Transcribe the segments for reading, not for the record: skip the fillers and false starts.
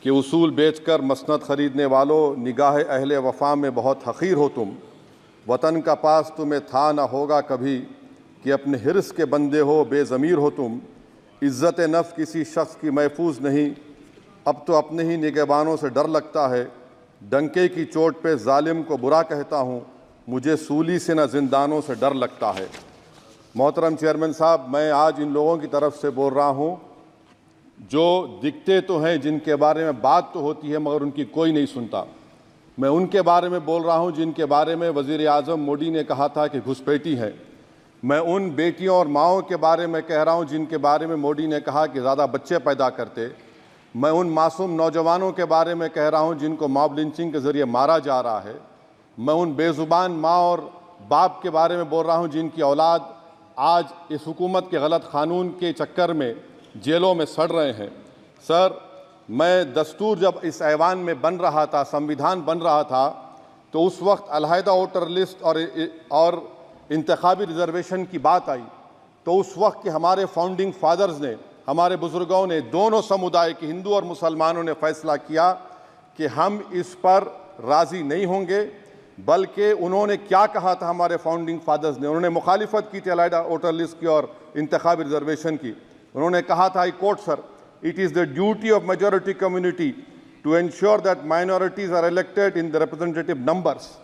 कि उसूल बेचकर मसनद खरीदने वालों, निगाह अहले वफा में बहुत हक़ीर हो तुम। वतन का पास तुम्हें था न होगा कभी, कि अपने हिर्स के बंदे हो, बेज़मीर हो तुम। इज़्ज़त नफ्स किसी शख्स की महफूज नहीं, अब तो अपने ही निगहबानों से डर लगता है। डंके की चोट पे जालिम को बुरा कहता हूँ, मुझे सूली से न जिंदानों से डर लगता है। मोहतरम चेयरमैन साहब, मैं आज इन लोगों की तरफ से बोल रहा हूँ जो दिखते तो हैं, जिनके बारे में बात तो होती है मगर उनकी कोई नहीं सुनता। मैं उनके बारे में बोल रहा हूँ जिनके बारे में वज़ीर आज़म मोदी ने कहा था कि घुसपैठी है। मैं उन बेटियों और माओं के बारे में कह रहा हूँ जिनके बारे में मोदी ने कहा कि ज़्यादा बच्चे पैदा करते। मैं उन मासूम नौजवानों के बारे में कह रहा हूँ जिनको मॉब लिंचिंग के ज़रिए मारा जा रहा है। मैं उन बेज़ुबान माँ और बाप के बारे में बोल रहा हूँ जिनकी औलाद आज इस हुकूमत के गलत कानून के चक्कर में जेलों में सड़ रहे हैं। सर, मैं दस्तूर जब इस ऐवान में बन रहा था, संविधान बन रहा था, तो उस वक्त अलहदा वोटर लिस्ट और इंतखाबी रिजर्वेशन की बात आई, तो उस वक्त के हमारे फाउंडिंग फादर्स ने, हमारे बुजुर्गों ने, दोनों समुदाय के हिंदू और मुसलमानों ने फैसला किया कि हम इस पर राज़ी नहीं होंगे। बल्कि उन्होंने क्या कहा था हमारे फाउंडिंग फादर्स ने, उन्होंने मुखालिफत की थी अलहदा वोटर लिस्ट की और इंतखाबी रिजर्वेशन की। उन्होंने कहा था, I quote sir, it is the duty of majority community to ensure that minorities are elected in the representative numbers.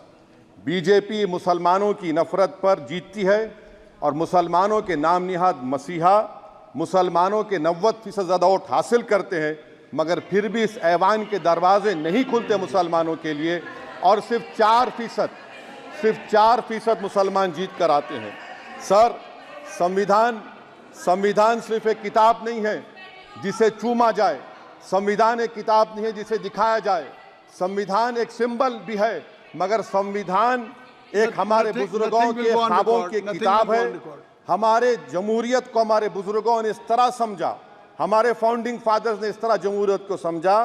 BJP मुसलमानों की नफरत पर जीतती है और मुसलमानों के नाम निहाद मसीहा मुसलमानों के 90% ज़्यादा वोट हासिल करते हैं, मगर फिर भी इस ऐवान के दरवाजे नहीं खुलते मुसलमानों के लिए, और सिर्फ 4% मुसलमान जीत कर आते हैं। सर, संविधान सिर्फ एक किताब नहीं है जिसे चूमा जाए, संविधान एक किताब नहीं है जिसे दिखाया जाए, संविधान एक सिंबल भी है, मगर संविधान एक हमारे बुजुर्गों के ख्वाबों की किताब है। हमारे जमहूरियत को हमारे बुजुर्गों ने इस तरह समझा, हमारे फाउंडिंग फादर्स ने इस तरह जमहूरियत को समझा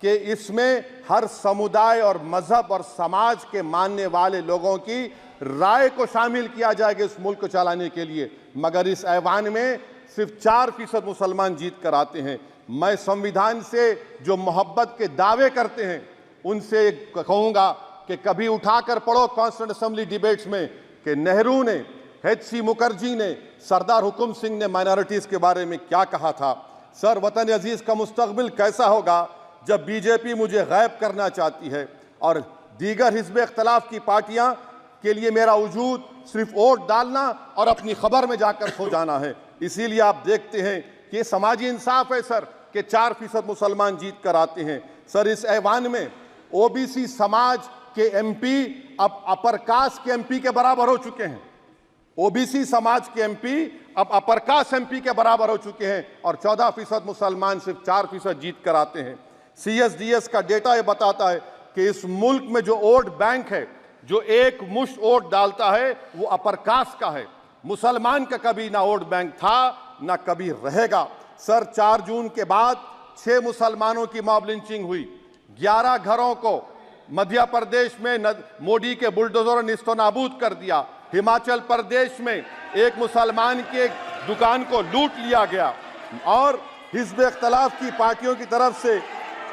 कि इसमें हर समुदाय और मजहब और समाज के मानने वाले लोगों की राय को शामिल किया जाएगा इस मुल्क को चलाने के लिए, मगर इस ऐवान में सिर्फ 4% मुसलमान जीत कर आते हैं। मैं संविधान से जो मोहब्बत के दावे करते हैं उनसे कहूँगा कि कभी उठाकर पढ़ो कॉन्स्टिट्यूएंट असेंबली डिबेट्स में कि नेहरू ने, H.C. मुखर्जी ने, सरदार हुकुम सिंह ने माइनॉरिटीज़ के बारे में क्या कहा था। सर, वतन अजीज़ का मुस्तकबिल कैसा होगा जब बीजेपी मुझे गायब करना चाहती है और दीगर हिज़्ब इख्तिलाफ की पार्टियां के लिए मेरा वजूद सिर्फ वोट डालना और अपनी खबर में जाकर सो जाना है। इसीलिए आप देखते हैं कि समाजी इंसाफ है सर कि 4% मुसलमान जीत कर आते हैं। सर, इस ऐवान में ओबीसी समाज के एमपी अब अपर कास्ट के एमपी के बराबर हो चुके हैं। ओबीसी समाज के एमपी अब अपर कास्ट एमपी के बराबर हो चुके हैं और 14% मुसलमान सिर्फ 4% जीत कर आते हैं। CSDS का डेटा ये बताता है कि इस मुल्क में जो वोट बैंक है, जो एक मुश्त वोट डालता है, वो अपर कास्ट का है। मुसलमान का कभी ना वोट बैंक था ना कभी रहेगा। सर, 4 जून के बाद 6 मुसलमानों की मॉब लिंचिंग हुई, 11 घरों को मध्य प्रदेश में मोदी के बुलडोजर ने निस्तो नाबूद कर दिया। हिमाचल प्रदेश में एक मुसलमान की एक दुकान को लूट लिया गया और हिज़्ब इख्तिलाफ की पार्टियों की तरफ से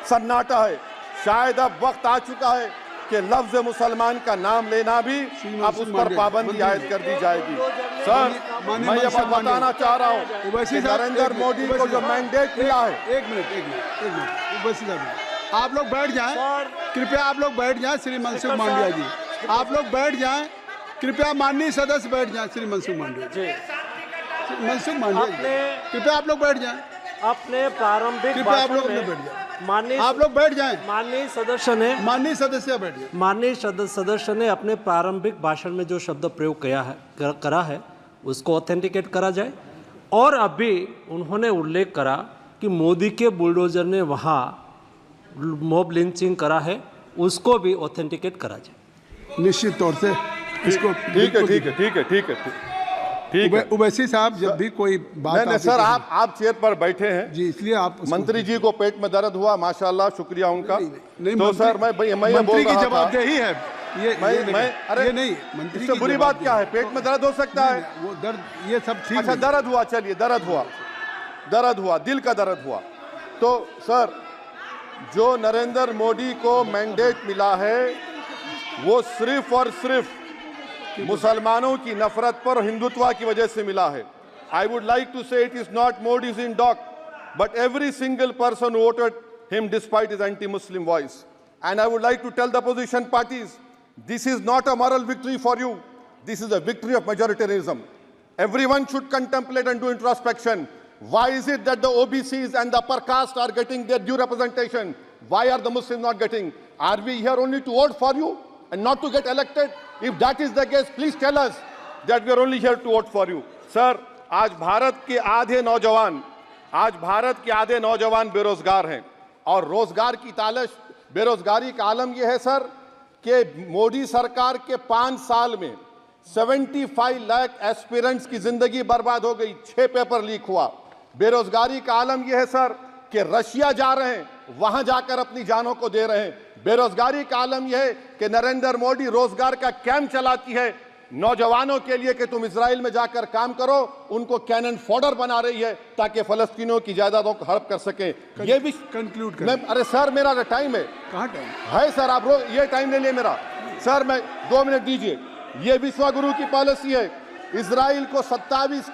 सन्नाटा है। शायद अब वक्त आ चुका है कि लफ्ज़ मुसलमान का नाम लेना भी अब उस पर पाबंदी आयद कर दी जाएगी। सर, मैं ये बात बताना चाह रहा हूँ कि नरेंद्र मोदी को जो मैंडेट मिला है। एक मिनट, आप लोग बैठ जाएं, कृपया आप लोग बैठ जाएं। श्री मनसुख मांडविया जी, आप लोग बैठ जाएं, कृपया माननीय सदस्य बैठ जाएं। श्री मनसुख मांडविया जी, मनसुख मांडविया जी, कृपया आप लोग बैठ जाएं। अपने प्रारंभिक कृपया आप लोग बैठ जाएं। आप लोग बैठ जाएं। माननीय सदस्य ने अपने प्रारंभिक भाषण में जो शब्द प्रयोग करा है उसको ऑथेंटिकेट करा जाए। और अभी उन्होंने उल्लेख करा कि मोदी के बुलडोजर ने वहाँ मॉब लिंचिंग करा है, उसको भी ऑथेंटिकेट करा जाए। निश्चित तौर से इसको ठीक है। उवैसी साहब, जब भी कोई बात नहीं सर, आप चेयर पर बैठे हैं जी, इसलिए आप मंत्री जी को पेट में दर्द हुआ, माशाल्लाह, शुक्रिया उनका। नहीं, तो सर मैं मंत्री की जवाबदेही है अरे नहीं, मंत्री इससे बुरी बात क्या है? पेट में दर्द हो सकता है, वो दर्द ये सब ठीक। अच्छा, दर्द हुआ, चलिए दर्द हुआ, दिल का दर्द हुआ। तो सर जो नरेंद्र मोदी को मैंडेट मिला है वो सिर्फ और सिर्फ मुसलमानों की नफरत पर हिंदुत्व की वजह से मिला है। I would like to say it is not Modi's in dock, but every single person who voted him despite his anti-Muslim voice. And I would like to tell the opposition parties, this is not a moral victory for you. This is a victory of majoritarianism. Everyone should contemplate and do introspection. Why is it that the OBCs and the upper caste are getting their due representation? Why are the Muslims not getting? Are we here only to vote for you and not to get elected? If that is the case, please tell us that we are only here to vote for you. Sir, आज भारत के आधे नौजवान बेरोजगार हैं और रोजगार की तालाश, बेरोजगारी का आलम यह है सर कि मोदी सरकार के 5 साल में 75 लाख एस्पिरेंट्स की जिंदगी बर्बाद हो गई, 6 पेपर लीक हुआ। बेरोजगारी का आलम यह है सर कि रशिया जा रहे हैं, वहां जाकर अपनी जानों को दे रहे हैं। बेरोजगारी का आलम यह है कि नरेंद्र मोदी रोजगार का कैंप चलाती है नौजवानों के लिए कि तुम इजराइल में जाकर काम करो, उनको कैनन फॉडर बना रही है ताकि फलस्तीनियों की जायदादों को हड़प कर सके। ये भी कंक्लूड कर। अरे सर मेरा टाइम है, कहाँ टाइम है सर? आप ये टाइम ले लिए मेरा सर, मैं 2 मिनट दीजिए। ये विश्वगुरु की पॉलिसी है। इजराइल को 27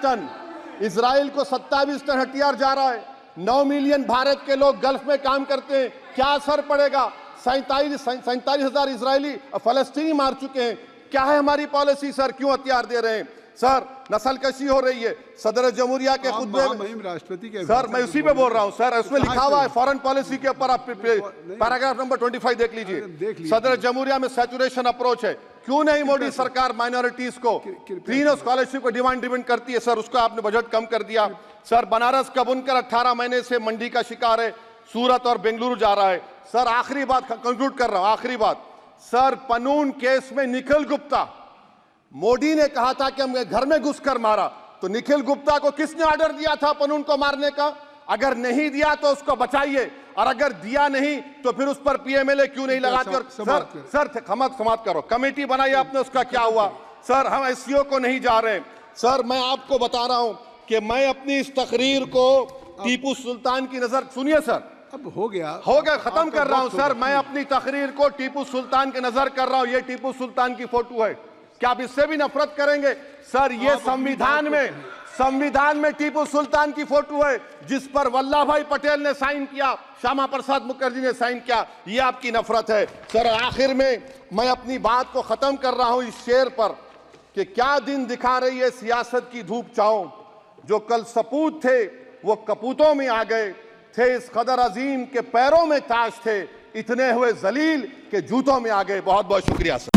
टन हथियार जा रहा है। 9 मिलियन भारत के लोग गल्फ में काम करते हैं, क्या असर पड़ेगा? 47,000 इजरायली फलस्तीनी मार चुके हैं। क्या है हमारी पॉलिसी सर? क्यों हथियार दे रहे हैं सर? नस्लकशी हो रही है। सदर जमहूरिया के खुतबे में राष्ट्रपति के सर, मैं उसी पे बोल रहा हूं सर, उसमें लिखा हुआ है फॉरेन पॉलिसी के ऊपर, आप पैराग्राफ नंबर 25 देख लीजिए। सदर जमहूरिया में सैचुरेशन अप्रोच है। क्यों नहीं मोदी सरकार माइनॉरिटीज को तीनों स्कॉलरशिप को डिमांड करती है सर, उसको आपने बजट कम कर दिया। सर बनारस का बुनकर 18 महीने से मंडी का शिकार है, सूरत और बेंगलुरु जा रहा है। सर आखिरी बात कंक्लूड कर रहा हूं, आखिरी बात सर, पनून केस में निखिल गुप्ता, मोदी ने कहा था कि हम घर में घुसकर मारा, तो निखिल गुप्ता को किसने ऑर्डर दिया था पनून को मारने का? अगर नहीं दिया तो उसको बचाइए, और अगर दिया नहीं तो फिर उस पर पीएमएलए क्यों नहीं लगाते? और सर समाप्त करो। कमेटी बनाई आपने, उसका क्या हुआ? सर हम एससीओ को नहीं जा रहे। सर मैं आपको बता रहा हूं कि मैं अपनी इस तकरीर को टीपू सुल्तान की नजर, सुनिए सर, अब हो गया खत्म कर रहा हूं सर। मैं अपनी तकरीर को टीपू सुल्तान के नजर कर रहा हूं। ये टीपू सुल्तान की फोटो है, क्या आप इससे भी नफरत करेंगे सर? ये संविधान में टीपू सुल्तान की फोटो है जिस पर वल्लभ भाई पटेल ने साइन किया, श्यामा प्रसाद मुखर्जी ने साइन किया। ये आपकी नफरत है सर। आखिर में मैं अपनी बात को खत्म कर रहा हूं इस शेर पर कि क्या दिन दिखा रही है सियासत की धूप छांव, जो कल सपूत थे वो कपूतों में आ गए, थे इस कदर अजीम के पैरों में ताज थे, इतने हुए जलील के जूतों में आ गए। बहुत बहुत शुक्रिया सर।